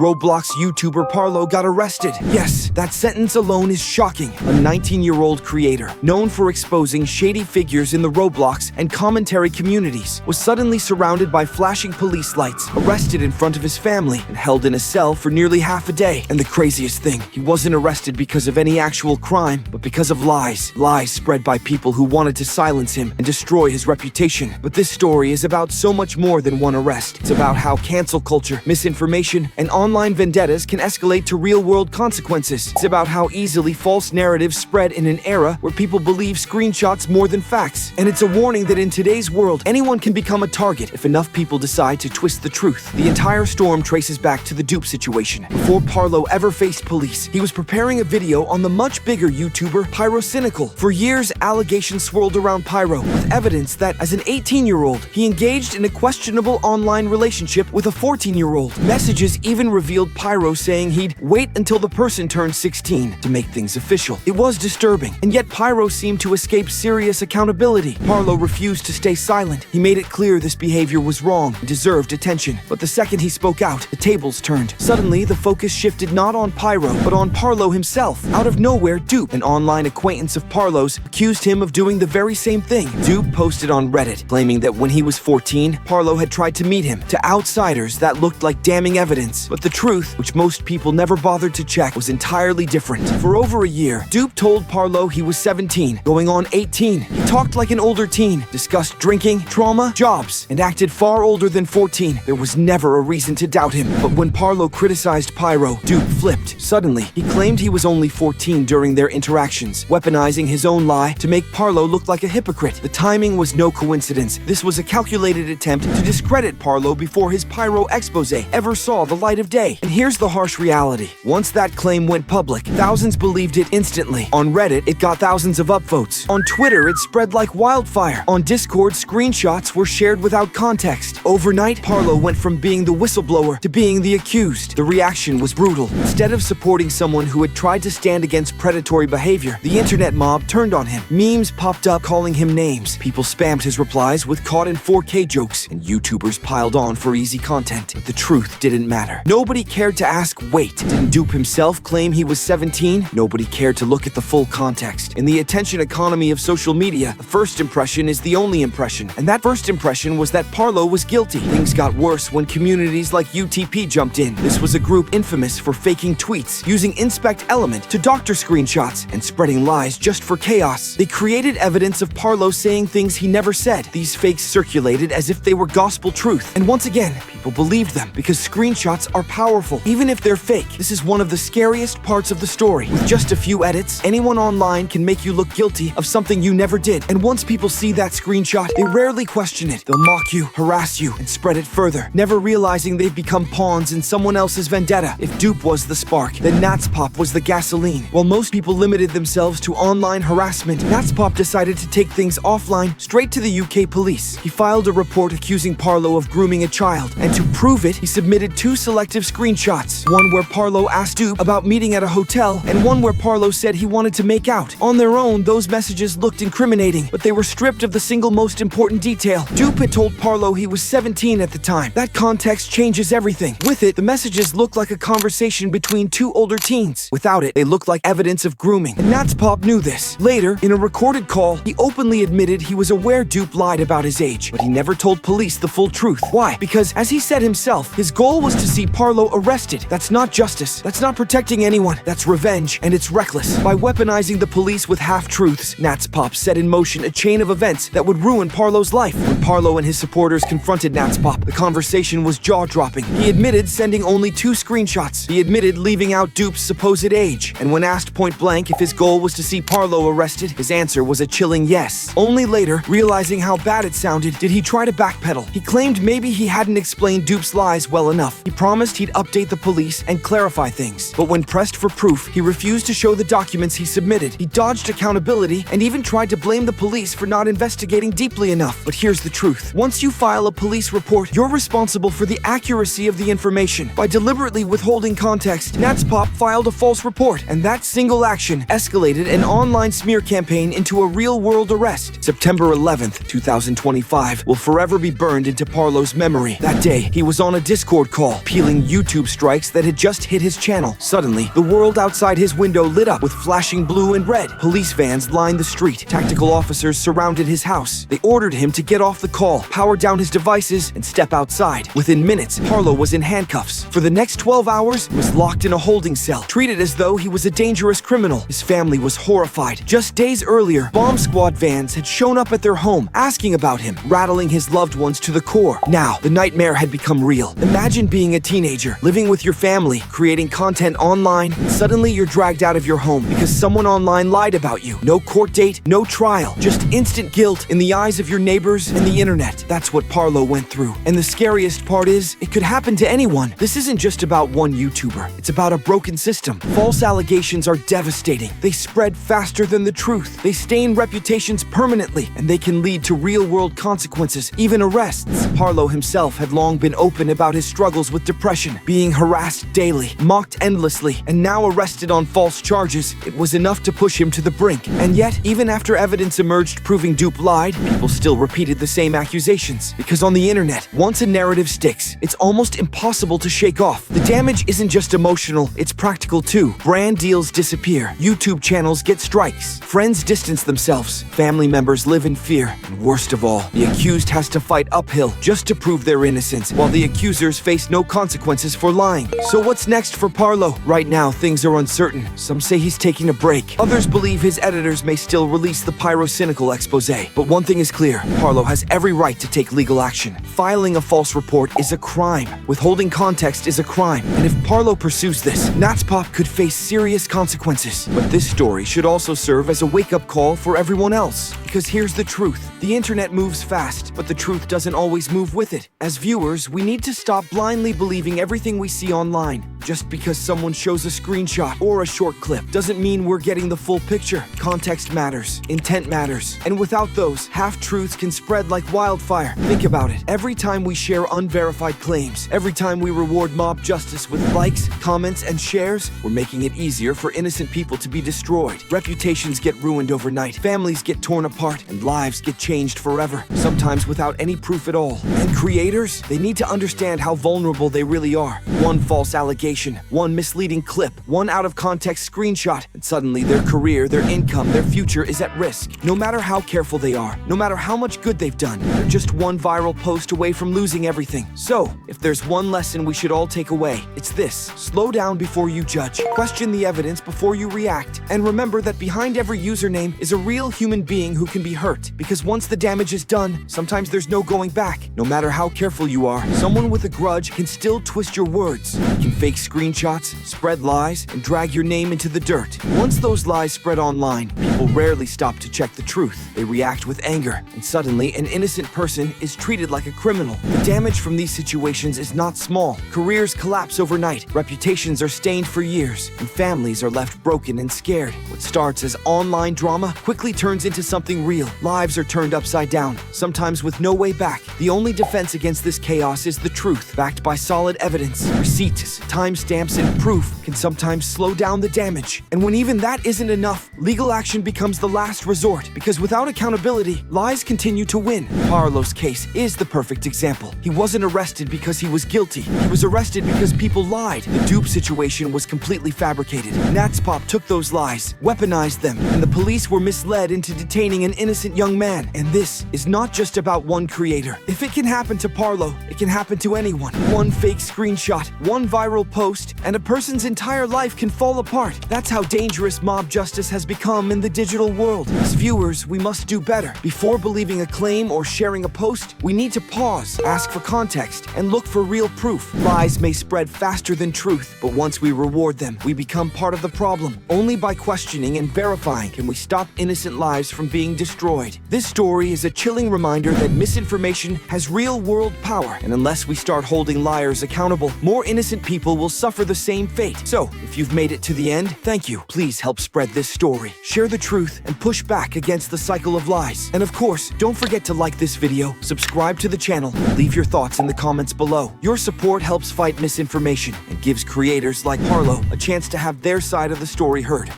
Roblox YouTuber Parlo got arrested. Yes, that sentence alone is shocking. A 19-year-old creator, known for exposing shady figures in the Roblox and commentary communities, was suddenly surrounded by flashing police lights, arrested in front of his family, and held in a cell for nearly half a day. And the craziest thing, he wasn't arrested because of any actual crime, but because of lies. Lies spread by people who wanted to silence him and destroy his reputation. But this story is about so much more than one arrest. It's about how cancel culture, misinformation, and online vendettas can escalate to real-world consequences. It's about how easily false narratives spread in an era where people believe screenshots more than facts. And it's a warning that in today's world, anyone can become a target if enough people decide to twist the truth. The entire storm traces back to the dupe situation. Before Parlo ever faced police, he was preparing a video on the much bigger YouTuber Pyro. For years, allegations swirled around Pyro, with evidence that as an 18-year-old, he engaged in a questionable online relationship with a 14-year-old. Messages even revealed Pyro saying he'd wait until the person turned 16 to make things official. It was disturbing, and yet Pyro seemed to escape serious accountability. Parlo refused to stay silent. He made it clear this behavior was wrong and deserved attention. But the second he spoke out, the tables turned. Suddenly, the focus shifted not on Pyro, but on Parlo himself. Out of nowhere, Dupe, an online acquaintance of Parlo's, accused him of doing the very same thing. Dupe posted on Reddit, claiming that when he was 14, Parlo had tried to meet him. To outsiders, that looked like damning evidence. But the truth, which most people never bothered to check, was entirely different. For over a year, Dupe told Parlo he was 17, going on 18. He talked like an older teen, discussed drinking, trauma, jobs, and acted far older than 14. There was never a reason to doubt him. But when Parlo criticized Pyro, Dupe flipped. Suddenly, he claimed he was only 14 during their interactions, weaponizing his own lie to make Parlo look like a hypocrite. The timing was no coincidence. This was a calculated attempt to discredit Parlo before his Pyro expose ever saw the light of day. And here's the harsh reality. Once that claim went public, thousands believed it instantly. On Reddit, it got thousands of upvotes. On Twitter, it spread like wildfire. On Discord, screenshots were shared without context. Overnight, Parlo went from being the whistleblower to being the accused. The reaction was brutal. Instead of supporting someone who had tried to stand against predatory behavior, the internet mob turned on him. Memes popped up calling him names. People spammed his replies with caught in 4K jokes, and YouTubers piled on for easy content. But the truth didn't matter. Nobody cared to ask, wait, didn't Dupe himself claim he was 17? Nobody cared to look at the full context. In the attention economy of social media, the first impression is the only impression. And that first impression was that Parlo was guilty. Things got worse when communities like UTP jumped in. This was a group infamous for faking tweets, using Inspect Element to doctor screenshots, and spreading lies just for chaos. They created evidence of Parlo saying things he never said. These fakes circulated as if they were gospel truth. And once again, people believed them because screenshots are powerful, even if they're fake. This is one of the scariest parts of the story. With just a few edits, anyone online can make you look guilty of something you never did. And once people see that screenshot, they rarely question it. They'll mock you, harass you, and spread it further, never realizing they've become pawns in someone else's vendetta. If Dupe was the spark, then Natspop was the gasoline. While most people limited themselves to online harassment, Natspop decided to take things offline straight to the UK police. He filed a report accusing Parlo of grooming a child, and to prove it, he submitted two selective screenshots. One where Parlo asked Dupe about meeting at a hotel, and one where Parlo said he wanted to make out. On their own, those messages looked incriminating, but they were stripped of the single most important detail. Dupe had told Parlo he was 17 at the time. That context changes everything. With it, the messages looked like a conversation between two older teens. Without it, they looked like evidence of grooming. And Natspop knew this. Later, in a recorded call, he openly admitted he was aware Dupe lied about his age, but he never told police the full truth. Why? Because, as he said himself, his goal was to see Parlo arrested. That's not justice. That's not protecting anyone. That's revenge, and it's reckless. By weaponizing the police with half-truths, Natspop set in motion a chain of events that would ruin Parlo's life. When Parlo and his supporters confronted Natspop, the conversation was jaw-dropping. He admitted sending only two screenshots. He admitted leaving out Dupe's supposed age. And when asked point-blank if his goal was to see Parlo arrested, his answer was a chilling yes. Only later, realizing how bad it sounded, did he try to backpedal. He claimed maybe he hadn't explained Dupe's lies well enough. He promised he'd update the police and clarify things. But when pressed for proof, he refused to show the documents he submitted. He dodged accountability and even tried to blame the police for not investigating deeply enough. But here's the truth. Once you file a police report, you're responsible for the accuracy of the information. By deliberately withholding context, Natspop filed a false report, and that single action escalated an online smear campaign into a real-world arrest. September 11th, 2025 will forever be burned into Parlo's memory. That day, he was on a Discord call, peeling YouTube strikes that had just hit his channel. Suddenly, the world outside his window lit up with flashing blue and red. Police vans lined the street. Tactical officers surrounded his house. They ordered him to get off the call, power down his devices, and step outside. Within minutes, Parlo was in handcuffs. For the next 12 hours, he was locked in a holding cell, treated as though he was a dangerous criminal. His family was horrified. Just days earlier, bomb squad vans had shown up at their home, asking about him, rattling his loved ones to the core. Now, the nightmare had become real. Imagine being a teenager, living with your family, creating content online, and suddenly you're dragged out of your home because someone online lied about you. No court date, no trial, just instant guilt in the eyes of your neighbors and the internet. That's what Parlo went through. And the scariest part is, it could happen to anyone. This isn't just about one YouTuber. It's about a broken system. False allegations are devastating. They spread faster than the truth. They stain reputations permanently, and they can lead to real-world consequences, even arrests. Parlo himself had long been open about his struggles with depression, being harassed daily, mocked endlessly, and now arrested on false charges. It was enough to push him to the brink. And yet, even after evidence emerged proving dupe lied, people still repeated the same accusations. Because on the internet, once a narrative sticks, it's almost impossible to shake off. The damage isn't just emotional, it's practical too. Brand deals disappear, YouTube channels get strikes, friends distance themselves, family members live in fear, and worst of all, the accused has to fight uphill just to prove their innocence, while the accusers face no consequences for lying. So what's next for Parlo? Right now, things are uncertain. Some say he's taking a break. Others believe his editors may still release the pyrocynical expose. But one thing is clear, Parlo has every right to take legal action. Filing a false report is a crime. Withholding context is a crime. And if Parlo pursues this, Natspop could face serious consequences. But this story should also serve as a wake-up call for everyone else. Because here's the truth. The internet moves fast, but the truth doesn't always move with it. As viewers, we need to stop blindly believing everything we see online. Just because someone shows a screenshot or a short clip doesn't mean we're getting the full picture. Context matters. Intent matters. And without those, half-truths can spread like wildfire. Think about it. Every time we share unverified claims, every time we reward mob justice with likes, comments, and shares, we're making it easier for innocent people to be destroyed. Reputations get ruined overnight, families get torn apart, and lives get changed forever, sometimes without any proof at all. And creators, they need to understand how vulnerable they really are. One false allegation, one misleading clip, one out-of-context screenshot, and suddenly their career, their income, their future is at risk. No matter how careful they are, no matter how much good they've done, they're just one viral post away from losing everything. So, if there's one lesson we should all take away, it's this. Slow down before you judge. Question the evidence before you react. And remember that behind every username is a real human being who can be hurt. Because once the damage is done, sometimes there's no going back. No matter how careful you are, someone with a grudge can still twist your words. They can fake screenshots, spread lies, and drag your name into the dirt. Once those lies spread online, people rarely stop to check the truth. They react with anger, and suddenly an innocent person is treated like a criminal. The damage from these situations is not small. Careers collapse overnight, reputations are stained for years, and families are left broken and scared. What starts as online drama quickly turns into something real. Lives are turned upside down, sometimes with no way back. The only defense against this chaos is the truth, backed by solid evidence. Receipts, timestamps, and proof can sometimes slow down the damage. And when even that isn't enough, legal action becomes the last resort, because without accountability, lies continue to win. Parlo's case is the perfect example. He wasn't arrested because he was guilty. He was arrested because people lied. The dupe situation was completely fabricated. Natspop took those lies, weaponized them, and the police were misled into detaining an innocent young man. And this is not just about one creator. If it can happen to Parlo, it can happen to anyone. One fake screenshot, one viral post, and a person's entire life can fall apart. That's how dangerous mob justice has become in the digital world. As viewers, we must do better. Before believing a claim or sharing a post, we need to pause, ask for context, and look for real proof. Lies may spread faster than truth, but once we reward them, we become part of the problem. Only by questioning and verifying can we stop innocent lives from being destroyed. This story is a chilling reminder that misinformation has real-world power, and unless we start holding liars accountable, more innocent people will suffer the same fate. So, if you've made it to the end, thank you. Please help spread this story. Share the truth and push back against the cycle of lies. And of course, don't forget to like this video, subscribe to the channel, and leave your thoughts in the comments below. Your support helps fight misinformation and gives creators like Parlo a chance to have their side of the story heard.